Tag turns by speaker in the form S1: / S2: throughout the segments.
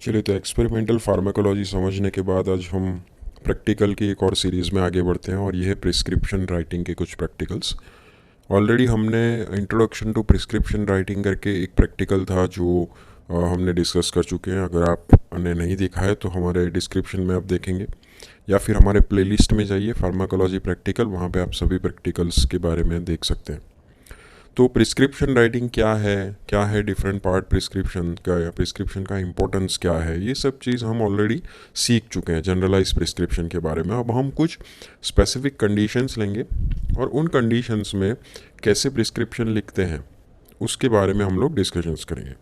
S1: चलिए, तो experimental pharmacology समझने के बाद आज हम प्रैक्टिकल की एक और सीरीज़ में आगे बढ़ते हैं और ये है प्रिस्क्रिप्शन राइटिंग के कुछ प्रैक्टिकल्स। ऑलरेडी हमने इंट्रोडक्शन टू प्रिस्क्रिप्शन राइटिंग करके एक प्रैक्टिकल था जो हमने डिस्कस कर चुके हैं। अगर आपने नहीं देखा है तो हमारे डिस्क्रिप्शन में आप देखेंगे या फिर हमारे प्लेलिस्ट में जाइए फार्माकोलॉजी प्रैक्टिकल, वहाँ पे आप सभी प्रैक्टिकल्स के बारे में देख सकते हैं। तो प्रिस्क्रिप्शन राइटिंग क्या है डिफरेंट पार्ट प्रिस्क्रिप्शन का या प्रिस्क्रिप्शन का इम्पोर्टेंस क्या है, ये सब चीज़ हम ऑलरेडी सीख चुके हैं जनरलाइज प्रिस्क्रिप्शन के बारे में। अब हम कुछ स्पेसिफिक कंडीशंस लेंगे और उन कंडीशंस में कैसे प्रिस्क्रिप्शन लिखते हैं उसके बारे में हम लोग डिस्कशंस करेंगे।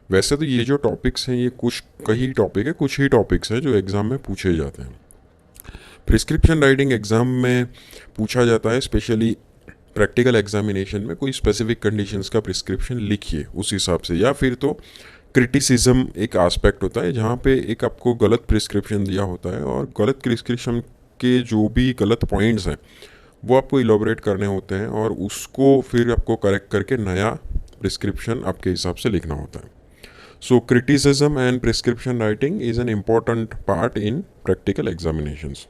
S1: वैसे तो ये जो टॉपिक्स हैं ये कुछ ही टॉपिक्स हैं जो एग्ज़ाम में पूछे जाते हैं। प्रिस्क्रिप्शन राइटिंग एग्ज़ाम में पूछा जाता है, स्पेशली प्रैक्टिकल एग्जामिनेशन में कोई स्पेसिफिक कंडीशंस का प्रिस्क्रिप्शन लिखिए उस हिसाब से, या फिर तो क्रिटिसिज्म एक एस्पेक्ट होता है जहाँ पे एक आपको गलत प्रिस्क्रिप्शन दिया होता है और गलत प्रिस्क्रिप्शन के जो भी गलत पॉइंट्स हैं वो आपको इलोबरेट करने होते हैं और उसको फिर आपको करेक्ट करके नया प्रिस्क्रिप्शन आपके हिसाब से लिखना होता है। So criticism and prescription writing is an important part in practical examinations.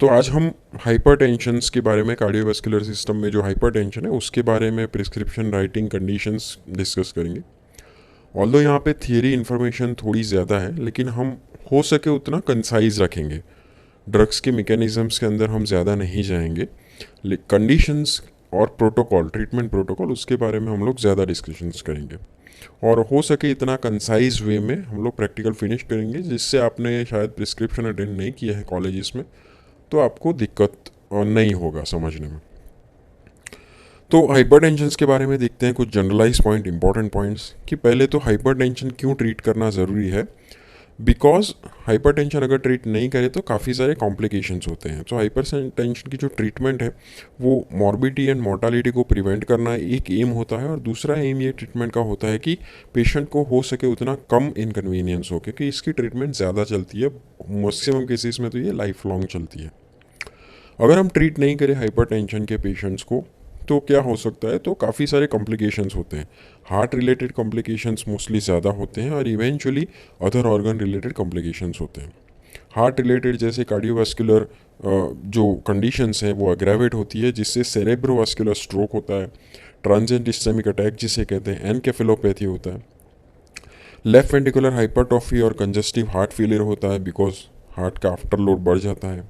S1: तो आज हम हाइपरटेंशंस के बारे में, कार्डियोवास्कुलर सिस्टम में जो हाइपरटेंशन है उसके बारे में प्रिस्क्रिप्शन राइटिंग कंडीशंस डिस्कस करेंगे। ऑल्दो यहाँ पे थियरी इन्फॉर्मेशन थोड़ी ज़्यादा है, लेकिन हम हो सके उतना कंसाइज रखेंगे। ड्रग्स के मैकेनिज्म्स के अंदर हम ज़्यादा नहीं जाएंगे। कंडीशंस और प्रोटोकॉल, ट्रीटमेंट प्रोटोकॉल, उसके बारे में हम लोग ज़्यादा डिस्कशंस करेंगे और हो सके इतना कंसाइज वे में हम लोग प्रैक्टिकल फिनिश करेंगे, जिससे आपने शायद प्रिस्क्रिप्शन अटेंड नहीं किया है कॉलेजेस में तो आपको दिक्कत नहीं होगा समझने में। तो हाइपरटेंशन के बारे में देखते हैं कुछ जनरलाइज पॉइंट, इंपॉर्टेंट पॉइंट्स। कि पहले तो हाइपरटेंशन क्यों ट्रीट करना ज़रूरी है, बिकॉज हाइपरटेंशन अगर ट्रीट नहीं करे तो काफ़ी सारे कॉम्प्लिकेशंस होते हैं। तो हाइपरटेंशन की जो ट्रीटमेंट है वो मॉर्बिडिटी एंड मोर्टालिटी को प्रिवेंट करना एक एम होता है, और दूसरा एम ये ट्रीटमेंट का होता है कि पेशेंट को हो सके उतना कम इनकन्वीनियंस हो, क्योंकि इसकी ट्रीटमेंट ज़्यादा चलती है। मैक्सिमम केसेस में तो ये लाइफ लॉन्ग चलती है। अगर हम ट्रीट नहीं करें हाइपरटेंशन के पेशेंट्स को तो क्या हो सकता है, तो काफ़ी सारे कॉम्प्लिकेशंस होते हैं। हार्ट रिलेटेड कॉम्प्लिकेशंस मोस्टली ज़्यादा होते हैं और eventually other organ related complications होते हैं। हार्ट रिलेटेड जैसे कार्डियोवास्कुलर जो कंडीशंस हैं वो अग्रेवेट होती है, जिससे सेरेब्रोवास्कुलर स्ट्रोक होता है, ट्रांजिएंट इस्केमिक अटैक जिसे कहते हैं, एनकेफेलोपैथी होता है, लेफ्ट वेंट्रिकुलर हाइपरट्रॉफी और कंजस्टिव हार्ट फेलियर होता है बिकॉज हार्ट का आफ्टर लोड बढ़ जाता है,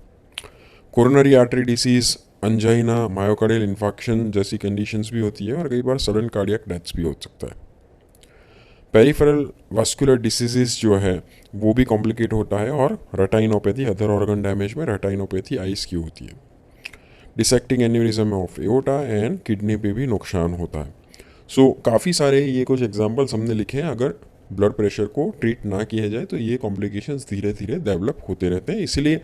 S1: coronary artery disease, angina, myocardial infection जैसी कंडीशंस भी होती है, और कई बार सडन कार्डियक डेथ्स भी हो सकता है। पेरिफेरल वास्कुलर डिसीजेस जो है वो भी कॉम्प्लिकेट होता है, और रेटाइनोपैथी, अदर ऑर्गन डैमेज में रेटाइनोपैथी आइस की होती है। Dissecting aneurysm of aorta and kidney पे भी नुकसान होता है। सो काफ़ी सारे ये कुछ एग्जांपल्स हमने लिखे हैं। अगर ब्लड प्रेशर को ट्रीट ना किया जाए तो ये कॉम्प्लिकेशंस धीरे धीरे डेवलप होते रहते हैं। इसीलिए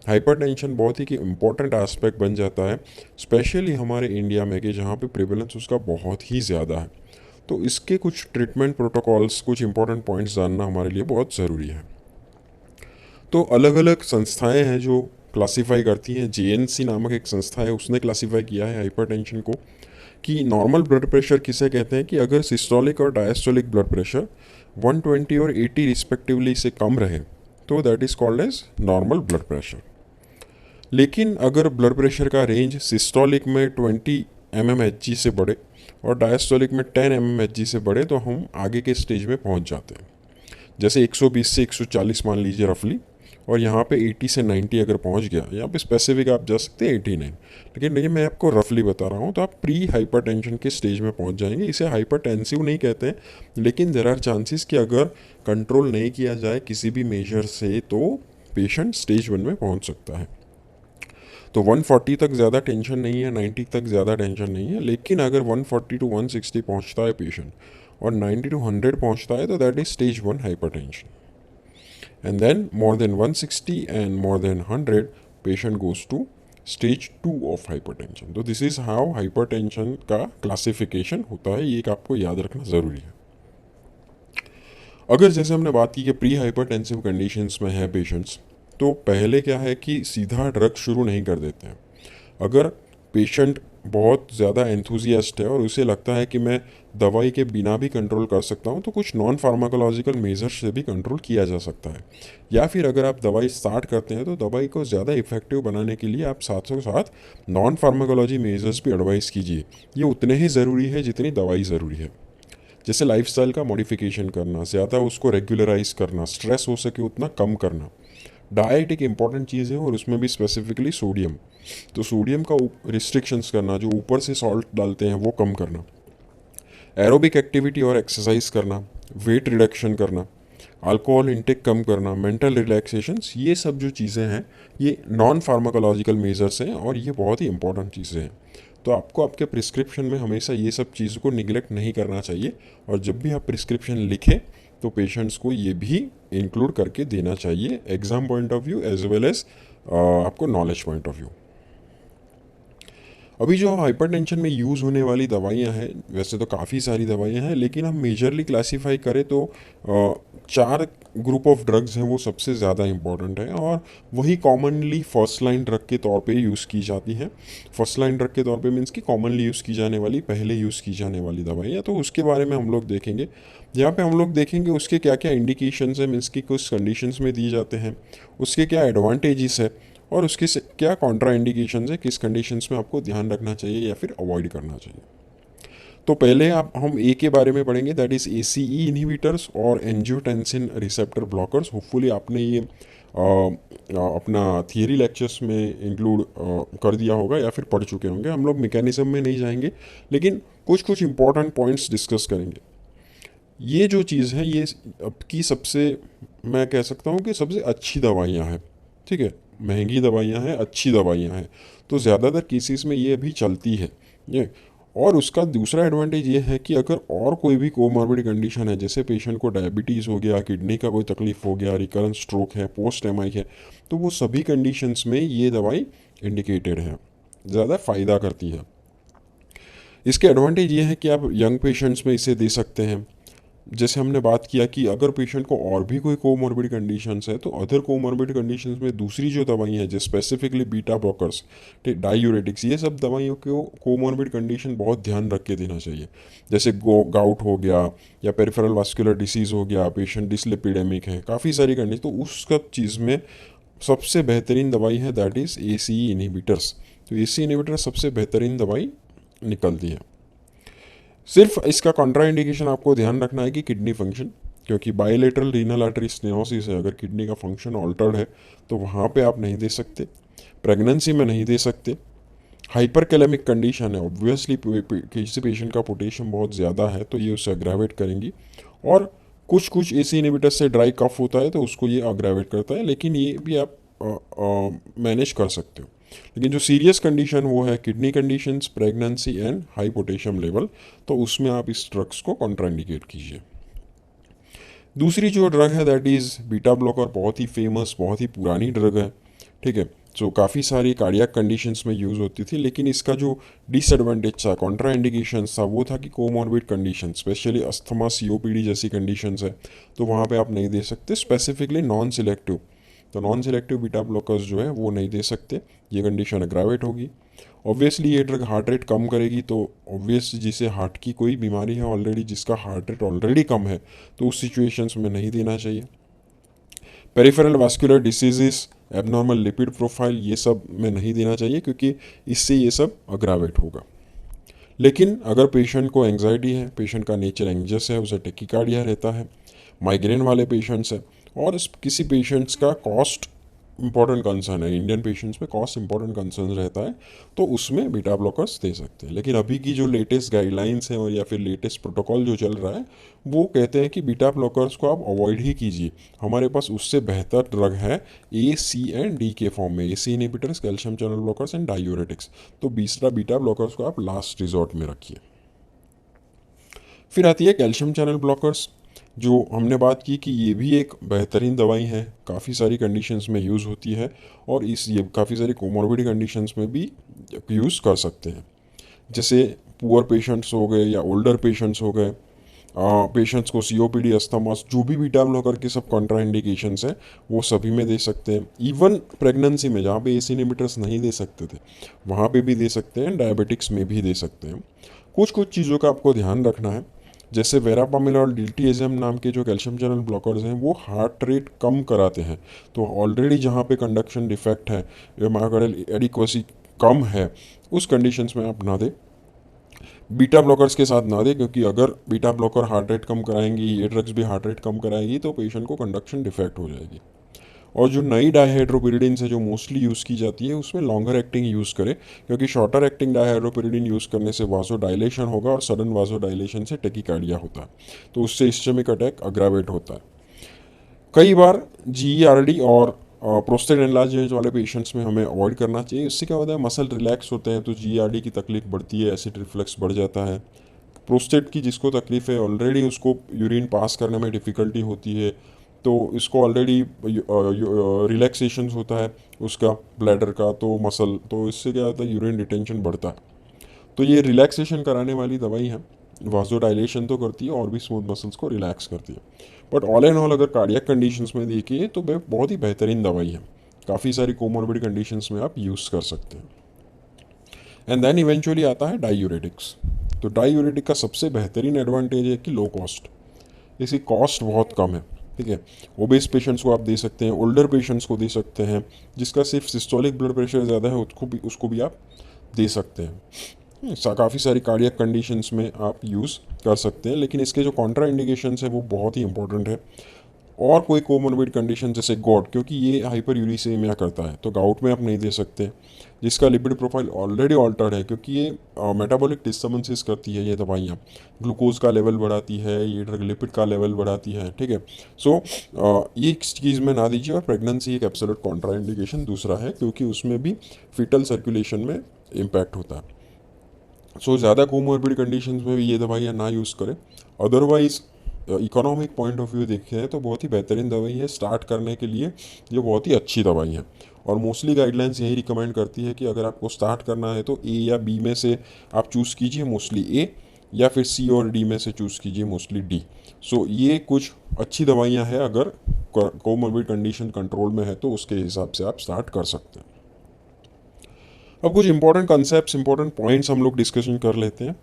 S1: हाइपरटेंशन बहुत ही कि इम्पॉर्टेंट एस्पेक्ट बन जाता है, स्पेशली हमारे इंडिया में, कि जहाँ पे प्रिवेलेंस उसका बहुत ही ज़्यादा है। तो इसके कुछ ट्रीटमेंट प्रोटोकॉल्स, कुछ इंपॉर्टेंट पॉइंट्स जानना हमारे लिए बहुत ज़रूरी है। तो अलग अलग संस्थाएं हैं जो क्लासीफाई करती हैं। जेएनसी नामक एक संस्था है, उसने क्लासीफाई किया है हाइपरटेंशन को कि नॉर्मल ब्लड प्रेशर किसे कहते हैं, कि अगर सिस्टोलिक और डायस्टोलिक ब्लड प्रेशर 120 और 80 रिस्पेक्टिवली से कम रहे तो that is called as normal blood pressure. लेकिन अगर ब्लड प्रेशर का रेंज सिस्टोलिक में 20 mmHg से बढ़े और डायस्टोलिक में 10 mmHg से बढ़े तो हम आगे के स्टेज में पहुंच जाते हैं। जैसे 120 से 140 मान लीजिए रफली, और यहाँ पे 80 से 90 अगर पहुँच गया, यहाँ पे स्पेसिफिक आप जा सकते हैं 89, लेकिन देखिए मैं आपको रफली बता रहा हूँ, तो आप प्री हाइपरटेंशन के स्टेज में पहुँच जाएंगे। इसे हाइपरटेंसिव नहीं कहते हैं, लेकिन देर आर चांसेस कि अगर कंट्रोल नहीं किया जाए किसी भी मेजर से तो पेशेंट स्टेज 1 में पहुँच सकता है। तो 140 तक ज़्यादा टेंशन नहीं है, 90 तक ज़्यादा टेंशन नहीं है, लेकिन अगर 140 टू 160 पहुँचता है पेशेंट और 90 टू 100 पहुँचता है तो that is stage 1 hypertension. And then more than 160 and more than 100 patient goes to stage 2 of hypertension. तो दिस इज़ हाउ हाइपरटेंशन का क्लासिफिकेशन होता है, ये एक आपको याद रखना ज़रूरी है। अगर जैसे हमने बात की कि प्री हाइपरटेंसिव कंडीशंस में है पेशेंट्स, तो पहले क्या है कि सीधा ड्रग शुरू नहीं कर देते हैं। अगर पेशेंट बहुत ज़्यादा एंथुजियास्ट है और उसे लगता है कि मैं दवाई के बिना भी कंट्रोल कर सकता हूँ, तो कुछ नॉन फार्माकोलॉजिकल मेजर्स से भी कंट्रोल किया जा सकता है। या फिर अगर आप दवाई स्टार्ट करते हैं तो दवाई को ज़्यादा इफेक्टिव बनाने के लिए आप साथ साथ नॉन फार्माकोलॉजी मेजर्स भी एडवाइस कीजिए। ये उतने ही ज़रूरी है जितनी दवाई ज़रूरी है। जैसे लाइफस्टाइल का मॉडिफिकेशन करना, ज़्यादा उसको रेगुलराइज करना, स्ट्रेस हो सके उतना कम करना। डाइट एक इम्पॉर्टेंट चीज़ है और उसमें भी स्पेसिफिकली सोडियम। तो सोडियम का रिस्ट्रिक्शंस करना, जो ऊपर से सॉल्ट डालते हैं वो कम करना, एरोबिक एक्टिविटी और एक्सरसाइज करना, वेट रिडक्शन करना, अल्कोहल इंटेक कम करना, मेंटल रिलैक्सेशंस, ये सब जो चीज़ें हैं ये नॉन फार्माकोलॉजिकल मेजर्स हैं और ये बहुत ही इंपॉर्टेंट चीज़ें हैं। तो आपको आपके प्रिस्क्रिप्शन में हमेशा ये सब चीज़ों को निगलेक्ट नहीं करना चाहिए और जब भी आप प्रिस्क्रिप्शन लिखें तो पेशेंट्स को ये भी इंक्लूड करके देना चाहिए, exam point of view as well as आपको नॉलेज पॉइंट ऑफ व्यू। अभी जो हाइपरटेंशन में यूज़ होने वाली दवाइयाँ हैं, वैसे तो काफ़ी सारी दवाइयाँ हैं, लेकिन हम मेजरली क्लासीफाई करें तो 4 ग्रुप ऑफ ड्रग्स हैं वो सबसे ज़्यादा इंपॉर्टेंट है और वही कॉमनली फर्स्ट लाइन ड्रग के तौर पे यूज़ की जाती हैं। फर्स्ट लाइन ड्रग के तौर पे मीन्स कि कॉमनली यूज़ की जाने वाली, पहले यूज़ की जाने वाली दवाइयाँ, तो उसके बारे में हम लोग देखेंगे। यहाँ पे हम लोग देखेंगे उसके क्या क्या इंडिकेशंस हैं, मीन्स कि किस कंडीशंस में दिए जाते हैं, उसके क्या एडवांटेजेस है और उसके क्या कॉन्ट्रा इंडिकेशंस है, किस कंडीशंस में आपको ध्यान रखना चाहिए या फिर अवॉइड करना चाहिए। तो पहले आप हम ए के बारे में पढ़ेंगे, दैट इज़ ACE इनहिबिटर्स और एंजियोटेंसिन रिसेप्टर ब्लॉकर्स। होपफुली आपने ये अपना थियरी लेक्चर्स में इंक्लूड कर दिया होगा या फिर पढ़ चुके होंगे। हम लोग मैकेनिज्म में नहीं जाएंगे, लेकिन कुछ कुछ इंपॉर्टेंट पॉइंट्स डिस्कस करेंगे। ये जो चीज़ है ये अब की सबसे, मैं कह सकता हूँ कि सबसे अच्छी दवाइयाँ हैं, ठीक है। महंगी दवाइयाँ हैं, अच्छी दवाइयाँ हैं, तो ज़्यादातर केसेस में ये अभी चलती है ये। और उसका दूसरा एडवांटेज ये है कि अगर और कोई भी कोमॉर्बिड कंडीशन है, जैसे पेशेंट को डायबिटीज़ हो गया, किडनी का कोई तकलीफ हो गया, रिकरेंट स्ट्रोक है, पोस्ट MI है, तो वो सभी कंडीशंस में ये दवाई इंडिकेटेड है, ज़्यादा फ़ायदा करती है। इसके एडवांटेज ये है कि आप यंग पेशेंट्स में इसे दे सकते हैं। जैसे हमने बात किया कि अगर पेशेंट को और भी कोई कोमॉर्बिड कंडीशंस है तो अदर कोमॉर्बिड कंडीशंस में दूसरी जो दवाइयाँ हैं, जो स्पेसिफिकली बीटा ब्लॉकर्स, डायूरेटिक्स, ये सब दवाइयों को कोमॉर्बिड कंडीशन बहुत ध्यान रख के देना चाहिए। जैसे गाउट हो गया या पेरिफेरल वास्कुलर डिसीज़ हो गया, पेशेंट डिसलिपिडेमिक है, काफ़ी सारी कंडीशन, तो उस सब चीज़ में सबसे बेहतरीन दवाई है दैट इज़ ACE इनहिबिटर्स। तो ACE इनहिबिटर सबसे बेहतरीन दवाई निकलती है। सिर्फ इसका कॉन्ट्रा इंडिकेशन आपको ध्यान रखना है कि किडनी फंक्शन, क्योंकि बायलेटरल रीनल आर्टरी स्टेनोसिस है, अगर किडनी का फंक्शन ऑल्टर्ड है तो वहाँ पे आप नहीं दे सकते, प्रेगनेंसी में नहीं दे सकते। हाइपरकैलेमिक कंडीशन है, ऑब्वियसली किसी पेशेंट का पोटेशियम बहुत ज़्यादा है तो ये उसे अग्रेवेट करेंगी। और कुछ कुछ ACE इनहिबिटर से ड्राई कफ होता है तो उसको ये अग्रेवेट करता है, लेकिन ये भी आप मैनेज कर सकते हो। लेकिन जो सीरियस कंडीशन वो है kidney conditions, pregnancy and high potassium level, तो उसमें आप इस ड्रग्स को कॉन्ट्राइंडिकेट कीजिए। दूसरी जो ड्रग है दैट इज़ बीटा ब्लॉकर, बहुत ही फेमस, बहुत ही पुरानी ड्रग है, ठीक है, जो काफ़ी सारी कार्डियक कंडीशंस में यूज़ होती थी। लेकिन इसका जो डिसएडवांटेज था, कॉन्ट्रा इंडिकेशंस था, वो था कि comorbid condition, specially asthma, COPD जैसी कंडीशंस है तो वहाँ पे आप नहीं दे सकते। स्पेसिफिकली नॉन सिलेक्टिव, तो नॉन सिलेक्टिव बीटा ब्लॉकर्स जो है वो नहीं दे सकते, ये कंडीशन अग्रावेट होगी। ऑब्वियसली ये ड्रग हार्ट रेट कम करेगी, तो ऑब्वियसली जिसे हार्ट की कोई बीमारी है ऑलरेडी, जिसका हार्ट रेट ऑलरेडी कम है, तो उस सिचुएशंस में नहीं देना चाहिए। Peripheral vascular diseases, abnormal lipid profile, ये सब में नहीं देना चाहिए क्योंकि इससे ये सब अग्रावेट होगा। लेकिन अगर पेशेंट को एंग्जाइटी है, पेशेंट का नेचर एंग्जियस है, उसे टेकिकार्डिया रहता है, माइग्रेन वाले पेशेंट्स हैं, और किसी पेशेंट्स का कॉस्ट इंपॉर्टेंट कंसर्न है, इंडियन पेशेंट्स में कॉस्ट इंपॉर्टेंट कंसर्न रहता है, तो उसमें बीटा ब्लॉकर्स दे सकते हैं। लेकिन अभी की जो लेटेस्ट गाइडलाइंस हैं और या फिर लेटेस्ट प्रोटोकॉल जो चल रहा है वो कहते हैं कि बीटा ब्लॉकर्स को आप अवॉइड ही कीजिए, हमारे पास उससे बेहतर ड्रग है AC एंड D के फॉर्म में, AC inhibitors, calcium channel blockers and diuretics. तो दूसरा बीटा ब्लॉकर्स को आप लास्ट रिजॉर्ट में रखिए। फिर आती है कैल्शियम चैनल ब्लॉकर्स, जो हमने बात की कि ये भी एक बेहतरीन दवाई है, काफ़ी सारी कंडीशंस में यूज़ होती है और ये काफ़ी सारी कोमॉर्बिड कंडीशंस में भी यूज़ कर सकते हैं। जैसे पुअर पेशेंट्स हो गए या ओल्डर पेशेंट्स हो गए, पेशेंट्स को COPD, अस्थमास, जो भी बीटा ब्लॉकर के सब कॉन्ट्राइंडिकेशंस हैं वो सभी में दे सकते हैं। इवन प्रेगनेंसी में जहाँ पे ACE इनहिबिटर्स नहीं दे सकते थे वहाँ पे भी दे सकते हैं, डायबिटिक्स में भी दे सकते हैं। कुछ कुछ चीज़ों का आपको ध्यान रखना है, जैसे वेरापामिल और डिल्टीएजम नाम के जो कैल्शियम चैनल ब्लॉकर्स हैं वो हार्ट रेट कम कराते हैं। तो ऑलरेडी जहाँ पे कंडक्शन डिफेक्ट है या मायोकार्डियल एडिक्वेसी कम है उस कंडीशंस में आप ना दें, बीटा ब्लॉकर्स के साथ ना दें, क्योंकि अगर बीटा ब्लॉकर हार्ट रेट कम कराएंगी, ये ड्रग्स भी हार्ट रेट कम कराएगी तो पेशेंट को कंडक्शन डिफेक्ट हो जाएगी। और जो नई डायहाइड्रोपिरिडिन है जो मोस्टली यूज़ की जाती है उसमें लॉन्गर एक्टिंग यूज़ करें, क्योंकि शॉर्टर एक्टिंग डायहाइड्रोपिरिडिन यूज़ करने से वाजो डायलेशन होगा और सडन वाजो डायलेशन से टेकिकार्डिया होता है, तो उससे इस्चेमिक अटैक अग्रावेट होता है। कई बार GERD और प्रोस्टेट एनलार्जमेंट वाले पेशेंट्स में हमें अवॉइड करना चाहिए। इससे क्या होता है, मसल रिलैक्स होते हैं तो GERD की तकलीफ बढ़ती है, एसिड रिफ्लक्स बढ़ जाता है। प्रोस्टेट की जिसको तकलीफ है ऑलरेडी उसको यूरिन पास करने में डिफ़िकल्टी होती है, तो इसको ऑलरेडी रिलैक्सेशन होता है उसका ब्लैडर का, तो मसल, तो इससे क्या होता है यूरिन रिटेंशन बढ़ता है। तो ये रिलैक्सेशन कराने वाली दवाई है, वाजो डायलेशन तो करती है और भी स्मूथ मसल्स को रिलैक्स करती है। बट ऑल एंड ऑल अगर कार्डियक कंडीशंस में देखिए तो वह बहुत ही बेहतरीन दवाई है, काफ़ी सारी कोमोर्बिड कंडीशंस में आप यूज़ कर सकते हैं। एंड देन इवेंचुअली आता है डायूरेटिक्स। तो डायूरेटिक का सबसे बेहतरीन एडवांटेज है कि लो कॉस्ट, इसकी कॉस्ट बहुत कम है, ठीक है। ओबेस पेशेंट्स को आप दे सकते हैं, ओल्डर पेशेंट्स को दे सकते हैं, जिसका सिर्फ सिस्टोलिक ब्लड प्रेशर ज़्यादा है उसको भी आप दे सकते हैं। काफ़ी सारी कार्डियक कंडीशंस में आप यूज़ कर सकते हैं, लेकिन इसके जो कॉन्ट्रा इंडिकेशंस है वो बहुत ही इंपॉर्टेंट है। और कोई कोमोर्बिड कंडीशन जैसे गॉट, क्योंकि ये हाइपर यूरिसेमिया करता है तो गाउट में आप नहीं दे सकते, जिसका लिपिड प्रोफाइल ऑलरेडी ऑल्टर्ड है, क्योंकि ये मेटाबॉलिक डिस्टर्बेंसेस करती है ये दवाइयाँ, ग्लूकोज का लेवल बढ़ाती है, ये ड्रग लिपिड का लेवल बढ़ाती है, ठीक है। सो ये चीज़ में ना दीजिए। और प्रेगनेंसी एक एब्सोल्यूट कॉन्ट्रा इंडिकेशन दूसरा है, क्योंकि उसमें भी फीटल सर्कुलेशन में इम्पैक्ट होता है। सो ज़्यादा कोमोर्बिड कंडीशंस में भी ये दवाइयाँ ना यूज़ करें। Otherwise economic point of view देखें तो बहुत ही बेहतरीन दवाई है स्टार्ट करने के लिए, ये बहुत ही अच्छी दवाई है। और मोस्टली गाइडलाइंस यही रिकमेंड करती है कि अगर आपको स्टार्ट करना है तो A या B में से आप चूज़ कीजिए, मोस्टली A, या फिर C और D में से चूज़ कीजिए, मोस्टली D। सो ये कुछ अच्छी दवाइयाँ हैं, अगर कोमोर्बिड कंडीशन कंट्रोल में है तो उसके हिसाब से आप स्टार्ट कर सकते हैं। अब कुछ इंपॉर्टेंट कंसेप्ट, इंपॉर्टेंट पॉइंट्स हम लोग डिस्कशन कर लेते हैं।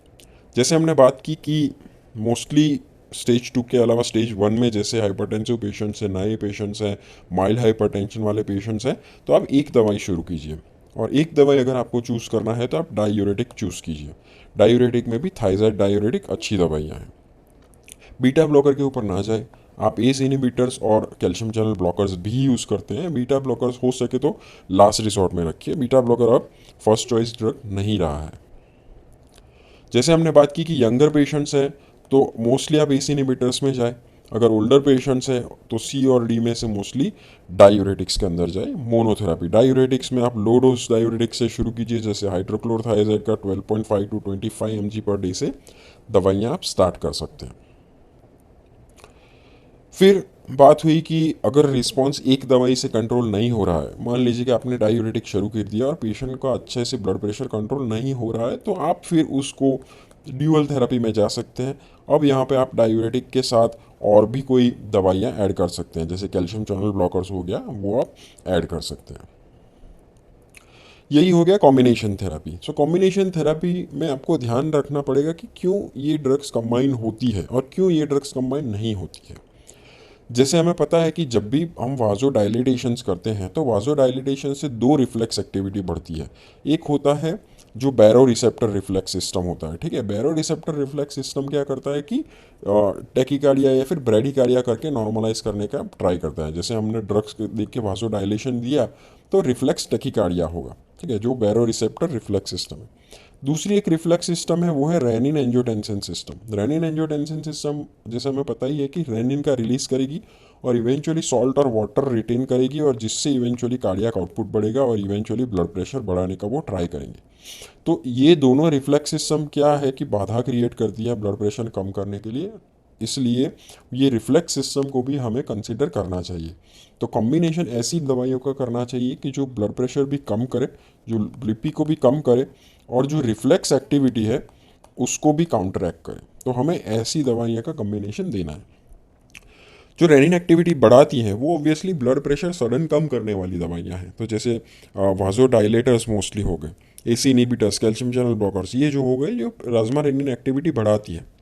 S1: जैसे हमने बात की कि मोस्टली स्टेज 2 के अलावा स्टेज 1 में जैसे हाइपरटेंसिव पेशेंट्स हैं, नए पेशेंट्स हैं, माइल्ड हाइपरटेंशन वाले पेशेंट्स हैं, तो आप एक दवाई शुरू कीजिए। और एक दवाई अगर आपको चूज़ करना है तो आप डायूरेटिक चूज़ कीजिए। डायूरेटिक में भी थाइजाइड डायूरेटिक अच्छी दवाइयाँ हैं। बीटा ब्लॉकर के ऊपर ना जाए, आप एस इनहिबिटर्स और कैल्शियम चैनल ब्लॉकर्स भी यूज़ करते हैं। बीटा ब्लॉकर्स हो सके तो लास्ट रिसोर्ट में रखिए, बीटा ब्लॉकर अब फर्स्ट चॉइस ड्रग नहीं रहा है। जैसे हमने बात की कि यंगर पेशेंट्स हैं तो मोस्टली आप एस इनहिबिटर्स में जाए, अगर ओल्डर पेशेंट्स हैं तो C और D में से मोस्टली डायूरेटिक्स के अंदर जाए। मोनोथेरापी डायूरेटिक्स में आप लो डोज डायूरेटिक्स से शुरू कीजिए, जैसे हाइड्रोक्लोरथाइजाइड का 12.5 टू 25 mg पर डे से दवाइयाँ आप स्टार्ट कर सकते हैं। फिर बात हुई कि अगर रिस्पांस एक दवाई से कंट्रोल नहीं हो रहा है, मान लीजिए कि आपने डायूरेटिक शुरू कर दिया और पेशेंट का अच्छे से ब्लड प्रेशर कंट्रोल नहीं हो रहा है, तो आप फिर उसको ड्यूअल थेरेपी में जा सकते हैं। अब यहाँ पे आप डायूरेटिक के साथ और भी कोई दवाइयाँ ऐड कर सकते हैं, जैसे कैल्शियम चैनल ब्लॉकर्स हो गया, वो आप ऐड कर सकते हैं। यही हो गया combination therapy. So combination therapy में आपको ध्यान रखना पड़ेगा कि क्यों ये ड्रग्स कंबाइन होती है और क्यों ये ड्रग्स कंबाइन नहीं होती है। जैसे हमें पता है कि जब भी हम वाजो डायलिटेशंस करते हैं तो वाजो डायलिटेशन से दो रिफ्लेक्स एक्टिविटी बढ़ती है। एक होता है जो बैरो रिसेप्टर रिफ्लेक्स सिस्टम होता है, ठीक है। बैरो रिसेप्टर रिफ्लेक्स सिस्टम क्या करता है कि टेकिकार्डिया या फिर ब्रेडिकार्डिया करके नॉर्मलाइज करने का ट्राई करता है। जैसे हमने ड्रग्स देख के वाजो डायलेशन दिया तो रिफ्लेक्स टेकिकार्डिया होगा, ठीक है, जो बैरो रिसेप्टर रिफ्लेक्स सिस्टम है। दूसरी एक रिफ्लेक्स सिस्टम है, वो है renin angiotensin system. Renin angiotensin system जैसे हमें पता ही है कि रेनिन का रिलीज करेगी और इवेंचुअली सॉल्ट और वाटर रिटेन करेगी, और जिससे इवेंचुअली कार्डियक आउटपुट बढ़ेगा और इवेंचुअली ब्लड प्रेशर बढ़ाने का वो ट्राई करेंगे। तो ये दोनों रिफ्लेक्स सिस्टम क्या है कि बाधा क्रिएट करती है ब्लड प्रेशर कम करने के लिए, इसलिए ये रिफ्लेक्स सिस्टम को भी हमें कंसिडर करना चाहिए। तो कॉम्बिनेशन ऐसी दवाइयों का करना चाहिए कि जो ब्लड प्रेशर भी कम करे, जो बीपी को भी कम करे, और जो रिफ्लेक्स एक्टिविटी है उसको भी काउंटरैक्ट करे। तो हमें ऐसी दवाइयाँ का कम्बिनेशन देना है। जो रेनिन एक्टिविटी बढ़ाती हैं वो ऑब्वियसली ब्लड प्रेशर सडन कम करने वाली दवाइयाँ हैं। तो जैसे वाजोडाइलेटर्स मोस्टली हो गए, AC inhibitors, calcium channel blockers, ये जो हो गए जो प्लाज्मा रेनिन एक्टिविटी बढ़ाती है।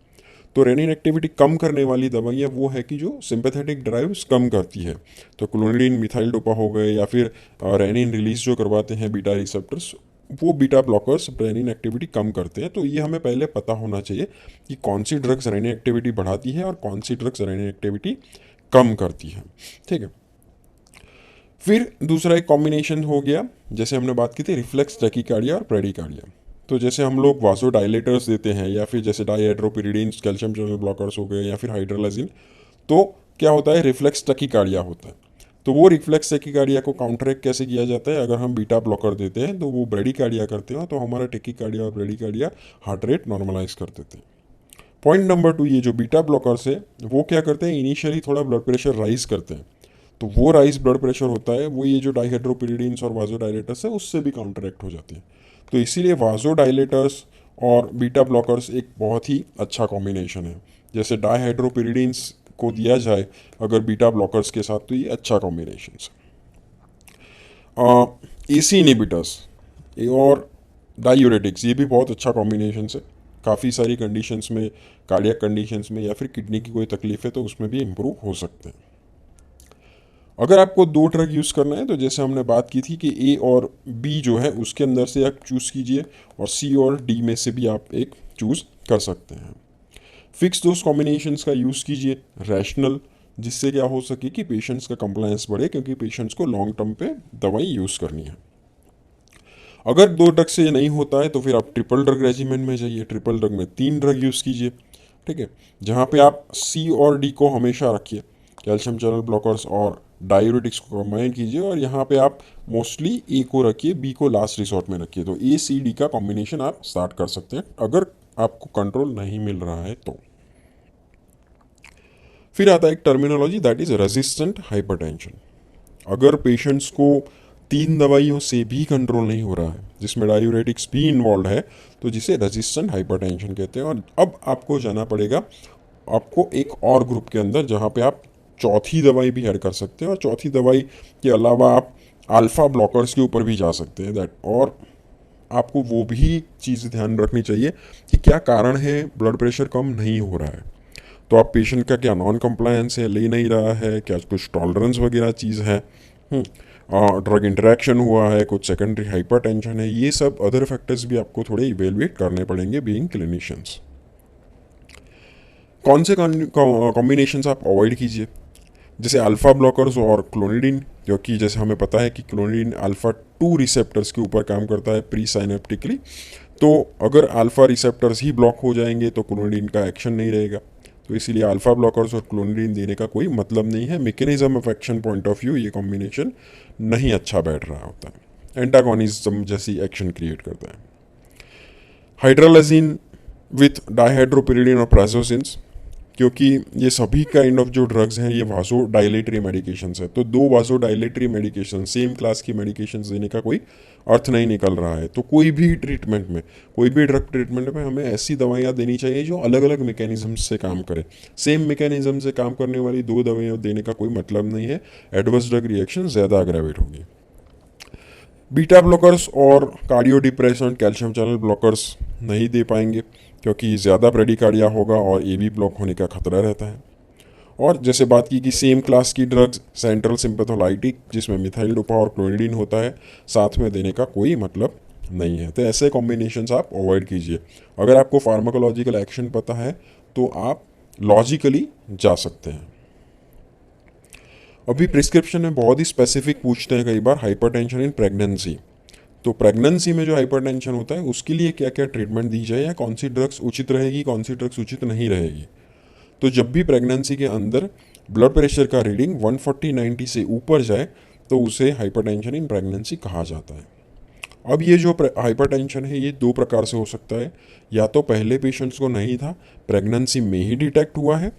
S1: तो रेनिन एक्टिविटी कम करने वाली दवाइयाँ वो है कि जो सिंपैथेटिक ड्राइव्स कम करती है। तो क्लोनिडीन, मिथाइल डोपा हो गए, या फिर रेनिन रिलीज जो करवाते हैं बीटा रिसेप्टर्स, वो बीटा ब्लॉकर्स रेनिन एक्टिविटी कम करते हैं। तो ये हमें पहले पता होना चाहिए कि कौन सी ड्रग्स रेनिन एक्टिविटी बढ़ाती है और कौन सी ड्रग्स रेनिन एक्टिविटी कम करती है। ठीक है। फिर दूसरा एक कॉम्बिनेशन हो गया, जैसे हमने बात की थी रिफ्लेक्स टैकीकार्डिया और ब्रेडिकार्डिया। तो जैसे हम लोग वासोडाइलेटर्स देते हैं, या फिर जैसे डाइहाइड्रोपिरिडीन, कैल्शियम चैनल ब्लॉकर्स हो गए, या फिर हाइड्रोलाजिन, तो क्या होता है, रिफ्लेक्स टैकीकार्डिया होता है। तो वो रिफ्लेक्स टैकीकार्डिया को काउंटरैक्ट कैसे किया जाता है, अगर हम बीटा ब्लॉकर देते हैं तो वो ब्रेडिकार्डिया करते हैं, तो हमारा टैकीकार्डिया और ब्रेडिकार्डिया हार्ट रेट नॉर्मलाइज कर देते हैं। पॉइंट नंबर 2, ये जो बीटा ब्लॉकर्स है वो क्या करते हैं, इनिशियली थोड़ा ब्लड प्रेशर राइज करते हैं। तो वो राइज ब्लड प्रेशर होता है वो ये जो डाइहाइड्रोपिरिडीन्स और वाजोडाइलेटर्स है उससे भी काउंटरैक्ट हो जाती है। तो इसीलिए वाजोडाइलेटर्स और बीटा ब्लॉकर्स एक बहुत ही अच्छा कॉम्बिनेशन है। जैसे डाइहाइड्रोपिरिडीन्स को दिया जाए अगर बीटा ब्लॉकर्स के साथ, तो ये अच्छा कॉम्बिनेशन है। एसी इनहिबिटर्स और डायूरेटिक्स, ये भी बहुत अच्छा कॉम्बिनेशन है। काफ़ी सारी कंडीशंस में, कार्डियक कंडीशंस में, या फिर किडनी की कोई तकलीफ है तो उसमें भी इम्प्रूव हो सकते हैं। अगर आपको 2 ड्रग यूज़ करना है तो जैसे हमने बात की थी कि ए और बी जो है उसके अंदर से आप चूज़ कीजिए, और सी और डी में से भी आप एक चूज़ कर सकते हैं। फिक्स डोज कॉम्बिनेशंस का यूज़ कीजिए, रैशनल, जिससे क्या हो सके कि पेशेंट्स का कंप्लायंस बढ़े, क्योंकि पेशेंट्स को लॉन्ग टर्म पे दवाई यूज़ करनी है। अगर 2 ड्रग से ये नहीं होता है तो फिर आप ट्रिपल ड्रग रेजिमेंट में जाइए। ट्रिपल ड्रग में 3 ड्रग यूज़ कीजिए। ठीक है, जहाँ पे आप सी और डी को हमेशा रखिए, कैल्शियम चैनल ब्लॉकर्स और डायूरेटिक्स को कंबाइन कीजिए, और यहाँ पे आप मोस्टली ए को रखिए, बी को लास्ट रिसोर्ट में रखिए। तो ए सी डी का कॉम्बिनेशन आप स्टार्ट कर सकते हैं अगर आपको कंट्रोल नहीं मिल रहा है तो। फिर आता है एक terminology, that is resistant hypertension. अगर पेशेंट्स को 3 दवाइयों से भी कंट्रोल नहीं हो रहा है, जिसमें डायूरेटिक्स भी इन्वॉल्व है, तो जिसे रेजिस्टेंट हाइपरटेंशन कहते हैं। और अब आपको जाना पड़ेगा आपको एक और ग्रुप के अंदर, जहाँ पे आप चौथी दवाई भी ऐड कर सकते हैं, और चौथी दवाई के अलावा आप अल्फा ब्लॉकर्स के ऊपर भी जा सकते हैं। दैट, और आपको वो भी चीज़ ध्यान रखनी चाहिए कि क्या कारण है ब्लड प्रेशर कम नहीं हो रहा है। तो आप पेशेंट का क्या नॉन कंप्लायंस है, ले नहीं रहा है, क्या कुछ टॉलरेंस वगैरह चीज़ है, ड्रग इंटरेक्शन हुआ है, कुछ सेकेंडरी हाइपरटेंशन है, ये सब अदर फैक्टर्स भी आपको थोड़े इवेलुएट करने पड़ेंगे बीइंग क्लिनिशियंस। कौन से कॉम्बिनेशंस आप अवॉइड कीजिए, जैसे अल्फ़ा ब्लॉकर्स और क्लोनिडीन, क्योंकि जैसे हमें पता है कि क्लोनिडीन अल्फ़ा 2 रिसेप्टर्स के ऊपर काम करता है प्री साइनेप्टिकली। तो अगर अल्फ़ा रिसेप्टर्स ही ब्लॉक हो जाएंगे तो क्लोनिडीन का एक्शन नहीं रहेगा। तो इसीलिए अल्फ़ा ब्लॉकर्स और क्लोनिडीन देने का कोई मतलब नहीं है। Mechanism of action point of view ये कॉम्बिनेशन नहीं अच्छा बैठ रहा होता है, एंटागोनिज्म जैसी एक्शन क्रिएट करता है। हाइड्रोलाजिन विथ डाइहाइड्रोपिरिडीन और प्राजोसिन्स, क्योंकि ये सभी काइंड ऑफ जो ड्रग्स हैं ये वासो डायलेटरी मेडिकेशंस है। तो 2 वासो डायलेटरी मेडिकेशन, सेम क्लास की मेडिकेशंस देने का कोई अर्थ नहीं निकल रहा है। तो कोई भी ट्रीटमेंट में, कोई भी ड्रग ट्रीटमेंट में हमें ऐसी दवाइयाँ देनी चाहिए जो अलग अलग मैकेनिज्म से काम करे। सेम मैकेनिज्म से काम करने वाली 2 दवाइयाँ देने का कोई मतलब नहीं है, एडवर्स ड्रग रिएक्शन ज़्यादा अग्रेवेट होगी। बीटा ब्लॉकर्स और cardio depression, calcium channel blockers नहीं दे पाएंगे, क्योंकि ज़्यादा ब्रेडिकार्डिया होगा और ए बी ब्लॉक होने का खतरा रहता है। और जैसे बात की कि सेम क्लास की ड्रग्स सेंट्रल सिंपैथोलाइटिक, जिसमें मिथाइल डोपा और क्लोनिडीन होता है, साथ में देने का कोई मतलब नहीं है। तो ऐसे कॉम्बिनेशंस आप अवॉइड कीजिए। अगर आपको फार्माकोलॉजिकल एक्शन पता है तो आप लॉजिकली जा सकते हैं। अभी प्रिस्क्रिप्शन में बहुत ही स्पेसिफिक पूछते हैं कई बार, हाइपरटेंशन इन प्रेगनेंसी। तो प्रेगनेंसी में जो हाइपरटेंशन होता है उसके लिए क्या क्या ट्रीटमेंट दी जाए, या कौन सी ड्रग्स उचित रहेगी, कौन सी ड्रग्स उचित नहीं रहेगी। तो जब भी प्रेगनेंसी के अंदर ब्लड प्रेशर का रीडिंग 140/90 से ऊपर जाए तो उसे हाइपरटेंशन इन प्रेगनेंसी कहा जाता है। अब ये जो हाइपरटेंशन है ये 2 प्रकार से हो सकता है, या तो पहले पेशेंट्स को नहीं था, प्रेगनेंसी में ही डिटेक्ट हुआ है,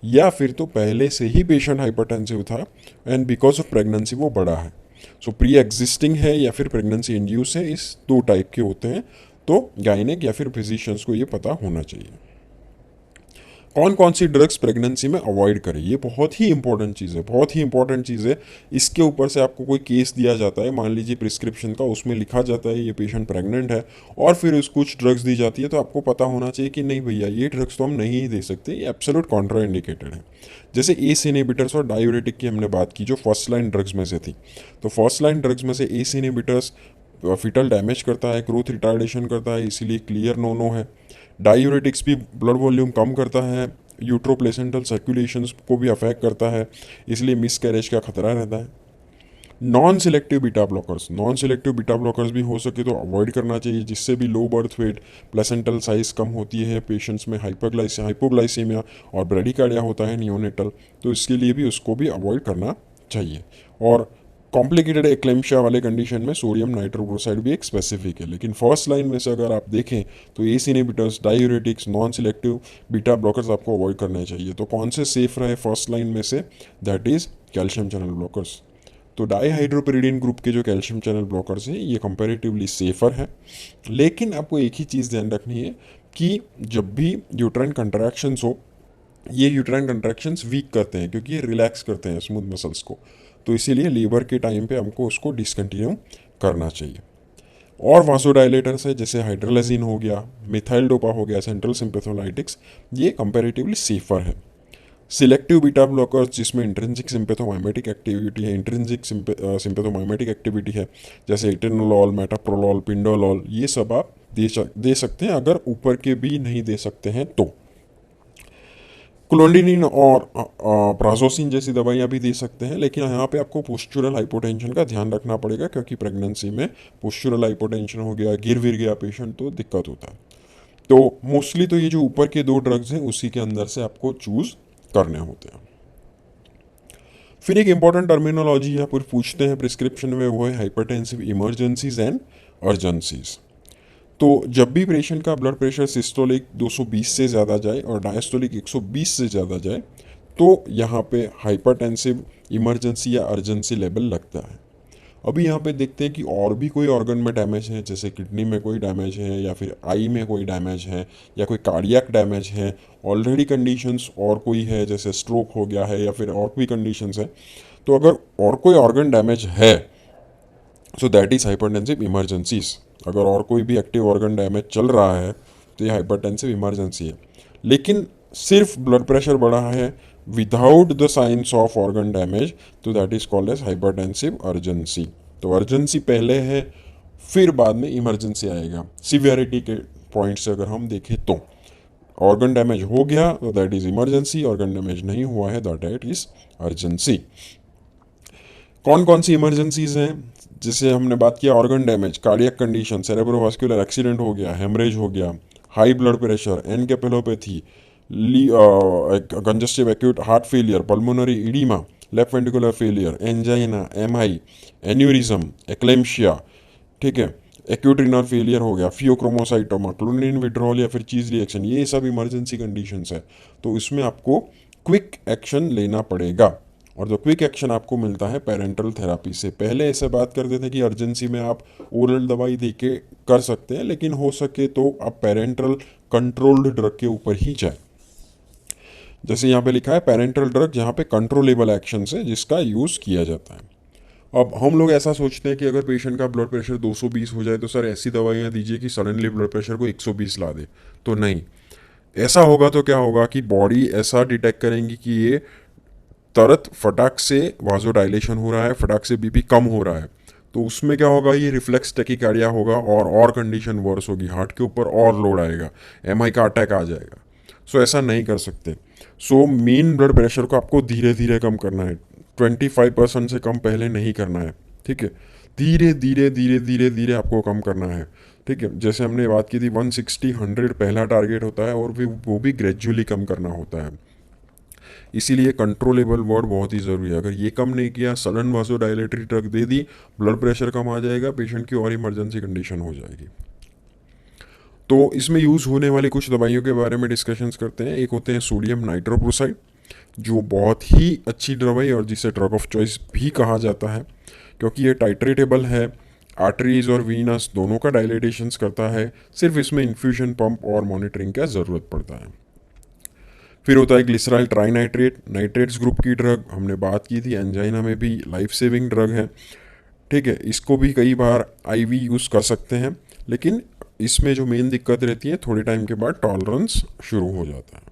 S1: या फिर तो पहले से ही पेशेंट हाइपरटेंसिव था एंड बिकॉज ऑफ प्रेगनेंसी वो बढ़ा है। सो प्री एग्जिस्टिंग है या फिर प्रेगनेंसी इंड्यूस है, इस 2 टाइप के होते हैं। तो गायनेक या फिर फिजिशियंस को ये पता होना चाहिए। कौन कौन सी ड्रग्स प्रेगनेंसी में अवॉइड करें, ये बहुत ही इंपॉर्टेंट चीज़ है, बहुत ही इंपॉर्टेंट चीज़ है। इसके ऊपर से आपको कोई केस दिया जाता है, मान लीजिए प्रिस्क्रिप्शन का, उसमें लिखा जाता है ये पेशेंट प्रेग्नेंट है और फिर उस कुछ ड्रग्स दी जाती है, तो आपको पता होना चाहिए कि नहीं भैया ये ड्रग्स तो हम नहीं ही दे सकते, ये एब्सोल्यूट कॉन्ट्रा इंडिकेटेड है। जैसे एस इनहिबिटर्स और डायूरेटिक की हमने बात की जो फर्स्ट लाइन ड्रग्स में से थी, तो फर्स्ट लाइन ड्रग्स में से एस इनहिबिटर्स फिटल डैमेज करता है, ग्रोथ रिटार्डेशन करता है, इसीलिए क्लियर नो नो है। डायूरेटिक्स भी ब्लड वॉल्यूम कम करता है, यूट्रोप्लेसेंटल सर्कुलेशंस को भी अफेक्ट करता है, इसलिए मिस कैरेज का खतरा रहता है। Non selective beta blockers, non selective beta blockers भी हो सके तो अवॉइड करना चाहिए, जिससे भी low birth weight, placental size कम होती है, पेशेंट्स में हाइपोग्लाइसीमिया और ब्रेडिकार्डिया होता है नियोनेटल, तो इसके लिए भी उसको भी अवॉइड करना चाहिए। और कॉम्प्लिकेटेड एक्लेम्शिया वाले कंडीशन में सोडियम नाइट्रोक्लोराइड भी एक स्पेसिफिक है, लेकिन फर्स्ट लाइन में से अगर आप देखें तो S inhibitors, diuretics, non selective beta blockers आपको अवॉइड करने चाहिए। तो कौन से सेफ रहे फर्स्ट लाइन में से, that is calcium channel blockers. तो डाईहाइड्रोपिरिडीन ग्रुप के जो कैल्शियम चैनल ब्लॉकर्स हैं ये कंपैरेटिवली सेफर है, लेकिन आपको एक ही चीज़ ध्यान रखनी है कि जब भी यूट्राइन कंट्रैक्शंस हो, ये यूट्राइन कंट्रैक्शंस वीक करते हैं क्योंकि ये रिलैक्स करते हैं स्मूथ मसल्स को, तो इसीलिए लेबर के टाइम पे हमको उसको डिसकंटिन्यू करना चाहिए। और वासोडाइलेटर्स है जैसे हाइड्रोलाजिन हो गया, मिथाइल डोपा हो गया, सेंट्रल सिंपैथोलाइटिक्स, ये कंपैरेटिवली सेफर है। सिलेक्टिव बीटा ब्लॉकर्स जिसमें इंट्रिंसिक सिंपैथोमाइमेटिक एक्टिविटी है, इंट्रिंसिक सिंपैथोमाइमेटिक एक्टिविटी है, जैसे एटेनोलॉल, मेटाप्रोलॉल, पिंडोलॉल, ये सब आप दे सकते हैं, अगर ऊपर के भी नहीं दे सकते हैं तो। क्लोंडिनिन और प्राजोसिन जैसी दवाइयाँ भी दे सकते हैं, लेकिन यहाँ पे आपको पोस्चुरल हाइपोटेंशन का ध्यान रखना पड़ेगा, क्योंकि प्रेगनेंसी में पोस्चुरल हाइपोटेंशन हो गया, गिर विर गया पेशेंट, तो दिक्कत होता है। तो मोस्टली तो ये जो ऊपर के दो ड्रग्स हैं उसी के अंदर से आपको चूज करने होते हैं। फिर एक इंपॉर्टेंट टर्मिनोलॉजी यहाँ पर पूछते हैं प्रिस्क्रिप्शन में, वो है हाइपरटेंसिव इमरजेंसीज एंड अर्जेंसीज। तो जब भी पेशेंट का ब्लड प्रेशर सिस्टोलिक 220 से ज़्यादा जाए और डायस्टोलिक 120 से ज़्यादा जाए, तो यहाँ पे हाइपरटेंसिव इमरजेंसी या अर्जेंसी लेवल लगता है। अभी यहाँ पे देखते हैं कि और भी कोई ऑर्गन में डैमेज है, जैसे किडनी में कोई डैमेज है, या फिर आई में कोई डैमेज है, या कोई कार्डियक डैमेज है, ऑलरेडी कंडीशंस और कोई है जैसे स्ट्रोक हो गया है, या फिर और भी कंडीशंस है। तो अगर और कोई ऑर्गन डैमेज है, so that is hypertensive emergencies. अगर और कोई भी एक्टिव ऑर्गन डैमेज चल रहा है तो ये हाइपरटेंसिव इमरजेंसी है। लेकिन सिर्फ ब्लड प्रेशर बढ़ा है without the signs of organ damage, तो that is called as hypertensive urgency. तो अर्जेंसी पहले है, फिर बाद में इमरजेंसी आएगा। सिवियरिटी के पॉइंट से अगर हम देखें तो ऑर्गन डैमेज हो गया तो that is emergency, organ damage नहीं हुआ है दैट इज अर्जेंसी। कौन कौन सी इमरजेंसीज हैं, जैसे हमने बात किया organ damage, cardiac condition, cerebrovascular accident हो गया, हेमरेज हो गया, high blood pressure, encephalopathy, congestive acute heart failure, pulmonary oedema, left ventricular failure, angina, MI, aneurysm, eclampsia, ठीक है, एक्यूट रीनल फेलियर हो गया, फियोक्रोमोसाइटोमा, क्लोनिन विड्रॉल या फिर चीज रिएक्शन, ये सब इमरजेंसी कंडीशंस है। तो इसमें आपको क्विक एक्शन लेना पड़ेगा, और जो क्विक एक्शन आपको मिलता है पेरेंटल थेरापी से। पहले ऐसे बात करते थे कि अर्जेंसी में आप ओरल दवाई दे के कर सकते हैं, लेकिन हो सके तो आप पेरेंटल कंट्रोल्ड ड्रग के ऊपर ही जाए। जैसे यहाँ पे लिखा है पेरेंटल ड्रग, जहाँ पे कंट्रोलेबल एक्शन है जिसका यूज़ किया जाता है। अब हम लोग ऐसा सोचते हैं कि अगर पेशेंट का ब्लड प्रेशर 220 हो जाए तो सर ऐसी दवाइयाँ दीजिए कि सडनली ब्लड प्रेशर को 120 ला दे, तो नहीं। ऐसा होगा तो क्या होगा कि बॉडी ऐसा डिटेक्ट करेंगी कि ये तुरंत फटाक से वाजोडाइलेशन हो रहा है, फटाक से बीपी कम हो रहा है, तो उसमें क्या होगा, ये रिफ्लेक्स टैकीकार्डिया होगा और कंडीशन वर्स होगी, हार्ट के ऊपर और लोड आएगा, एमआई का अटैक आ जाएगा। सो ऐसा नहीं कर सकते। सो मेन ब्लड प्रेशर को आपको धीरे धीरे कम करना है, 25% से कम पहले नहीं करना है, ठीक है। धीरे धीरे धीरे धीरे धीरे आपको कम करना है, ठीक है। जैसे हमने बात की थी 160 100 पहला टारगेट होता है, और वो भी ग्रेजुअली कम करना होता है। इसीलिए कंट्रोलेबल वर्ड बहुत ही ज़रूरी है। अगर ये कम नहीं किया, सडन वासोडाइलेटरी ड्रग दे दी, ब्लड प्रेशर कम आ जाएगा, पेशेंट की और इमरजेंसी कंडीशन हो जाएगी। तो इसमें यूज़ होने वाली कुछ दवाइयों के बारे में डिस्कशंस करते हैं। एक होते हैं सोडियम नाइट्रोक्लोराइड, जो बहुत ही अच्छी दवाई और जिसे ड्रग ऑफ चॉइस भी कहा जाता है, क्योंकि ये टाइट्रेटेबल है, आर्टरीज और वीनस दोनों का डायलेटेशंस करता है, सिर्फ इसमें इन्फ्यूजन पंप और मॉनिटरिंग का ज़रूरत पड़ता है। फिर होता है ग्लिसराइल ट्राइनाइट्रेट, नाइट्रेट्स ग्रुप की ड्रग, हमने बात की थी एंजाइना में भी लाइफ सेविंग ड्रग है। ठीक है, इसको भी कई बार आईवी यूज़ कर सकते हैं, लेकिन इसमें जो मेन दिक्कत रहती है थोड़े टाइम के बाद टॉलरेंस शुरू हो जाता है।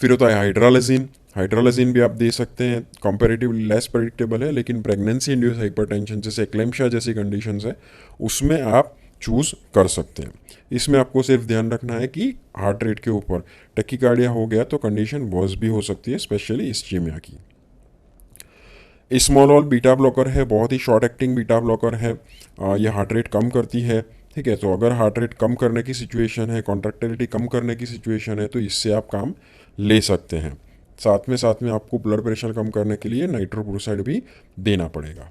S1: फिर होता है हाइड्रालाजिन, हाइड्रालाजिन भी आप दे सकते हैं, कंपैरेटिवली लेस प्रेडिक्टेबल है, लेकिन प्रेगनेंसी इंड्यूस हाइपरटेंशन जैसे एक्लेम्शिया जैसी कंडीशंस है उसमें आप चूज़ कर सकते हैं। इसमें आपको सिर्फ ध्यान रखना है कि हार्ट रेट के ऊपर टैकीकार्डिया हो गया तो कंडीशन वर्स भी हो सकती है, स्पेशली इस्चीमिया की। स्मॉल बीटा ब्लॉकर है, बहुत ही शॉर्ट एक्टिंग बीटा ब्लॉकर है। ये हार्ट रेट कम करती है। ठीक है, तो अगर हार्ट रेट कम करने की सिचुएशन है, कॉन्ट्रैक्टिलिटी कम करने की सिचुएशन है, तो इससे आप काम ले सकते हैं। साथ में आपको ब्लड प्रेशर कम करने के लिए नाइट्रोप्रोसाइड भी देना पड़ेगा।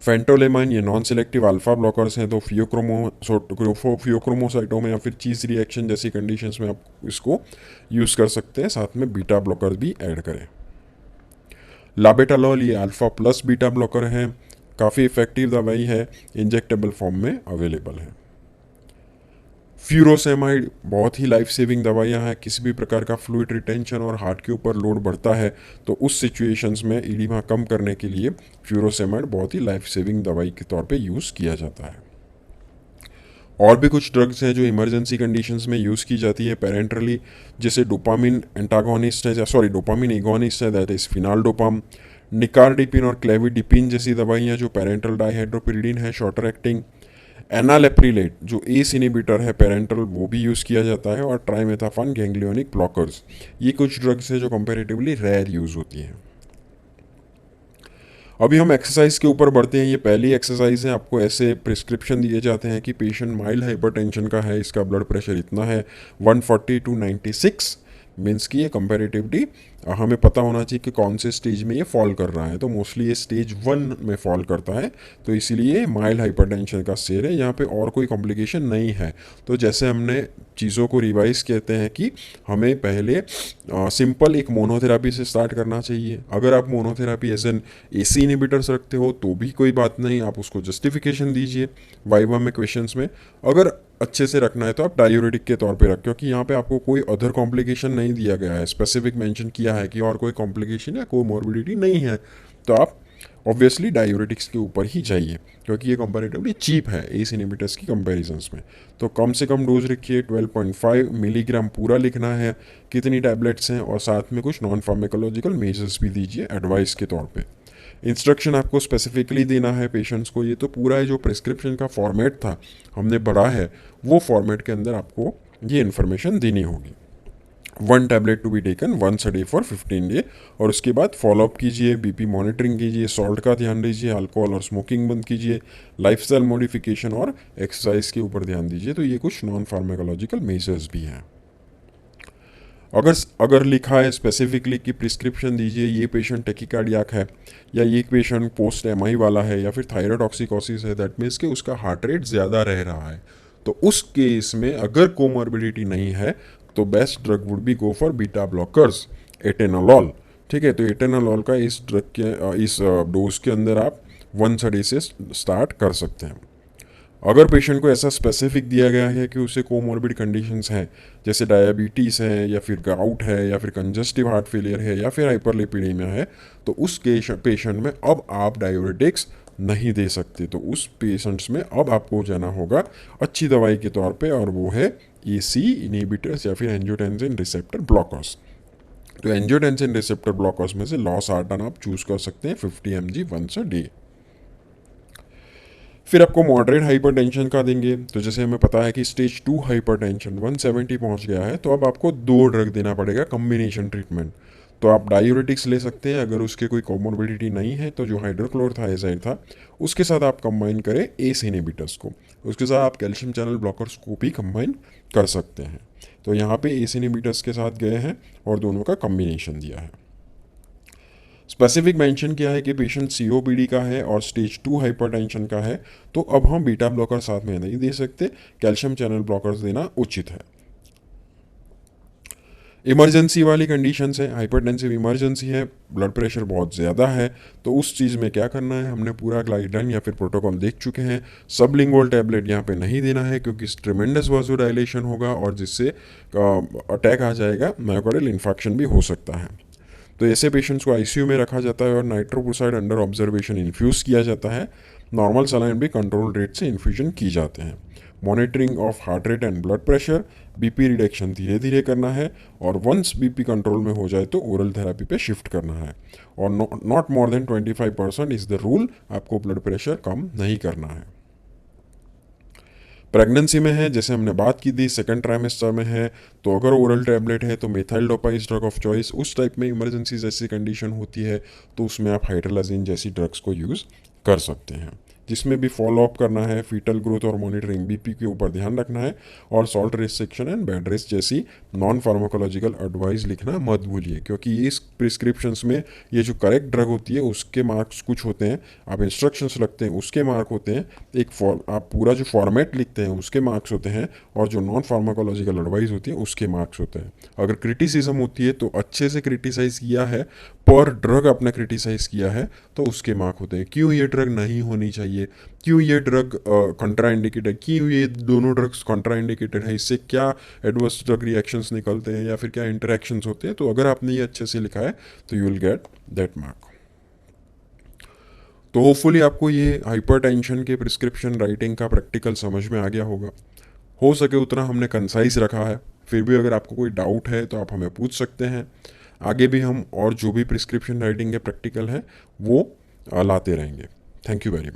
S1: फेंटोलेमाइन ये नॉन सिलेक्टिव अल्फा ब्लॉकर्स हैं, तो फियोक्रोमोसाइटोमा या फिर चीज रिएक्शन जैसी कंडीशंस में आप इसको यूज़ कर सकते हैं। साथ में बीटा ब्लॉकर भी ऐड करें। लाबेटालॉल ये अल्फा प्लस बीटा ब्लॉकर है, काफ़ी इफेक्टिव दवाई है, इंजेक्टेबल फॉर्म में अवेलेबल है। फ्यूरोसेमाइड बहुत ही लाइफ सेविंग दवाइयाँ हैं। किसी भी प्रकार का फ्लूइड रिटेंशन और हार्ट के ऊपर लोड बढ़ता है तो उस सिचुएशंस में इडीमा कम करने के लिए फ्यूरोसेमाइड बहुत ही लाइफ सेविंग दवाई के तौर पे यूज़ किया जाता है। और भी कुछ ड्रग्स हैं जो इमरजेंसी कंडीशंस में यूज़ की जाती है पेरेंटरली, जैसे डोपामिन एंटागोनिस्ट है, सॉरी डोपामिन एगोनिस्ट है, दैट इज़ फिनाल्डोपाम। निकार्डिपिन और क्लेविडिपिन जैसी दवाइयाँ जो पेरेंटल डाइहाइड्रोपिरिडिन है, शॉर्टर एक्टिंग। एनालेप्रिलेट जो एस इनिबिटर है पेरेंटल, वो भी यूज़ किया जाता है। और ट्राइमेथाफान गैंग्लियोनिक ब्लॉकर्स, ये कुछ ड्रग्स हैं जो कंपैरेटिवली रेयर यूज़ होती हैं। अभी हम एक्सरसाइज के ऊपर बढ़ते हैं। ये पहली एक्सरसाइज है, आपको ऐसे प्रिस्क्रिप्शन दिए जाते हैं कि पेशेंट माइल्ड हाइपरटेंशन का है, इसका ब्लड प्रेशर इतना है 140 to 96, मीन्स कि ये कंपैरेटिवली हमें पता होना चाहिए कि कौन से स्टेज में ये फॉल कर रहा है। तो मोस्टली ये स्टेज 1 में फॉल करता है, तो इसीलिए माइल्ड हाइपरटेंशन का स्टेज है, यहाँ पे और कोई कॉम्प्लिकेशन नहीं है। तो जैसे हमने चीज़ों को रिवाइज कहते हैं कि हमें पहले सिंपल एक मोनोथेरापी से स्टार्ट करना चाहिए। अगर आप monotherapy as an ACE inhibitors रखते हो तो भी कोई बात नहीं, आप उसको जस्टिफिकेशन दीजिए वाइवा में क्वेश्चंस में। अगर अच्छे से रखना है तो आप डायूरेटिक के तौर पे रखें, क्योंकि यहाँ पे आपको कोई अदर कॉम्प्लिकेशन नहीं दिया गया है, स्पेसिफिक मेंशन किया है कि और कोई कॉम्प्लिकेशन या कोई मोर्बिडिटी नहीं है, तो आप ऑब्वियसली डायूरेटिक्स के ऊपर ही जाइए, क्योंकि ये कंपैरेटिवली चीप है एस इनिबिटर्स की कंपैरिजंस में। तो कम से कम डोज रखिए, 12.5 मिलीग्राम पूरा लिखना है कितनी टैबलेट्स हैं, और साथ में कुछ नॉन फार्मेकोलॉजिकल मेजर्स भी दीजिए एडवाइस के तौर पे। इंस्ट्रक्शन आपको स्पेसिफिकली देना है पेशेंट्स को। ये तो पूरा है जो प्रिस्क्रिप्शन का फॉर्मेट था हमने पढ़ा है, वो फॉर्मेट के अंदर आपको ये इन्फॉर्मेशन देनी होगी। 1 tablet to be taken once a day for 15 day, और उसके बाद फॉलोअप कीजिए, बीपी मॉनिटरिंग कीजिए, सॉल्ट का ध्यान दीजिए, अल्कोहल और स्मोकिंग बंद कीजिए, लाइफस्टाइल मॉडिफिकेशन और एक्सरसाइज के ऊपर ध्यान दीजिए। तो ये कुछ नॉन फार्मेकोलॉजिकल मेजर्स भी हैं। अगर लिखा है स्पेसिफिकली कि प्रिस्क्रिप्शन दीजिए, ये पेशेंट टैकीकार्डियक है, या ये पेशेंट पोस्ट एमआई वाला है, या फिर थायराइडॉक्सिकोसिस है, दैट मीन्स कि उसका हार्ट रेट ज़्यादा रह रहा है, तो उस केस में अगर कोमॉर्बिडिटी नहीं है तो best drug would be go for beta blockers, atenolol. ठीक है, तो एटेनोलॉल का इस ड्रग के इस डोज के अंदर आप 1 डे से स्टार्ट कर सकते हैं। अगर पेशेंट को ऐसा स्पेसिफिक दिया गया है कि उसे कोमॉर्बिड कंडीशंस हैं, जैसे डायबिटीज़ है, या फिर गाउट है, या फिर कंजस्टिव हार्ट फेलियर है, या फिर हाइपरलिपिडीमिया है, तो उस पेशेंट में अब आप डायूरेटिक्स नहीं दे सकते। तो उस पेशेंट्स में अब आपको जाना होगा अच्छी दवाई के तौर पे, और वो है एसी इनिबिटर्स या फिर एंजियोटेंसिन रिसेप्टर ब्लॉकर्स। तो एंजियोटेंसिन रिसेप्टर ब्लॉकर्स में से लॉसआर्टन आप चूज़ कर सकते हैं 50 mg वंस अ डे। फिर आपको मॉडरेट हाइपरटेंशन का देंगे, तो जैसे हमें पता है कि स्टेज 2 हाइपरटेंशन 170 पहुंच गया है, तो अब आपको 2 ड्रग देना पड़ेगा कम्बिनेशन ट्रीटमेंट। तो आप डायूरेटिक्स ले सकते हैं, अगर उसके कोई कॉमोर्बिडिटी नहीं है तो जो हाइड्रोक्लोरोथायजाइड था उसके साथ आप कंबाइन करें एस इनिबिटर्स को, उसके साथ आप कैल्शियम चैनल ब्लॉकर्स को भी कंबाइन कर सकते हैं। तो यहाँ पे एस इनिबिटर्स के साथ गए हैं और दोनों का कम्बिनेशन दिया है। स्पेसिफिक मेंशन किया है कि पेशेंट सीओपीडी का है और स्टेज 2 हाइपरटेंशन का है, तो अब हम बीटा ब्लॉकर साथ में नहीं दे सकते, कैल्शियम चैनल ब्लॉकर्स देना उचित है। इमरजेंसी वाली कंडीशंस है, हाइपरटेंसिव इमरजेंसी है, ब्लड प्रेशर बहुत ज़्यादा है, तो उस चीज़ में क्या करना है, हमने पूरा गाइडलाइन या फिर प्रोटोकॉल देख चुके हैं। सबलिंगुअल टैबलेट यहाँ पे नहीं देना है क्योंकि ट्रिमेंडस वासोडाइलेशन होगा और जिससे अटैक आ जाएगा, मायोकार्डियल इन्फेक्शन भी हो सकता है। तो ऐसे पेशेंट्स को आईसीयू में रखा जाता है और नाइट्रोप्रोसाइड अंडर ऑब्जर्वेशन इन्फ्यूज़ किया जाता है। नॉर्मल सलाइन भी कंट्रोल रेट से इन्फ्यूजन की जाते हैं। Monitoring of heart rate and blood pressure, BP reduction धीरे धीरे करना है और वंस बीपी कंट्रोल में हो जाए तो ओरल थेरेपी पे शिफ्ट करना है। और not more than 25% is the rule, आपको ब्लड प्रेशर कम नहीं करना है। प्रेगनेंसी में है, जैसे हमने बात की थी, सेकंड ट्राइमेस्टर में है, तो अगर ओरल टैबलेट है तो मेथाइल डोपाइस ड्रग ऑफ चॉइस। उस टाइप में इमरजेंसी जैसी कंडीशन होती है तो उसमें आप हाइड्रोलाजिन जैसी ड्रग्स को यूज़ कर सकते हैं, जिसमें भी फॉलो अप करना है, फीटल ग्रोथ और मॉनिटरिंग, बीपी के ऊपर ध्यान रखना है और salt restriction and bed rest जैसी नॉन फार्माकोलॉजिकल एडवाइस लिखना मत भूलिए, क्योंकि इस प्रिस्क्रिप्शंस में ये जो करेक्ट ड्रग होती है उसके मार्क्स कुछ होते हैं, आप इंस्ट्रक्शंस लगते हैं उसके मार्क होते हैं, आप पूरा जो फॉर्मेट लिखते हैं उसके मार्क्स होते हैं, और जो नॉन फार्माकोलॉजिकल एडवाइस होती है उसके मार्क्स होते हैं। अगर क्रिटिसिज्म होती है तो अच्छे से क्रिटिसाइज़ किया है, पर ड्रग आपने क्रिटिसाइज़ किया है तो उसके मार्क होते हैं। क्यों ये ड्रग नहीं होनी चाहिए, क्यों ये ड्रग कंट्राइंडिकेटेड है, क्यों ये दोनों ड्रग्स कंट्राइंडिकेटेड है, इससे क्या एडवर्स ड्रग रिएक्शंस निकलते हैं या फिर क्या इंटरेक्शंस होते हैं, तो अगर आपने ये अच्छे से लिखा है तो you will get that mark. तो होपफुली आपको ये हाइपरटेंशन के प्रिस्क्रिप्शन राइटिंग का प्रैक्टिकल समझ में आ गया होगा। हो सके उतना हमने कंसाइज रखा है, फिर भी अगर आपको कोई डाउट है तो आप हमें पूछ सकते हैं। आगे भी हम और जो भी प्रिस्क्रिप्शन राइटिंग के प्रैक्टिकल है वो लाते रहेंगे। Thank you very much.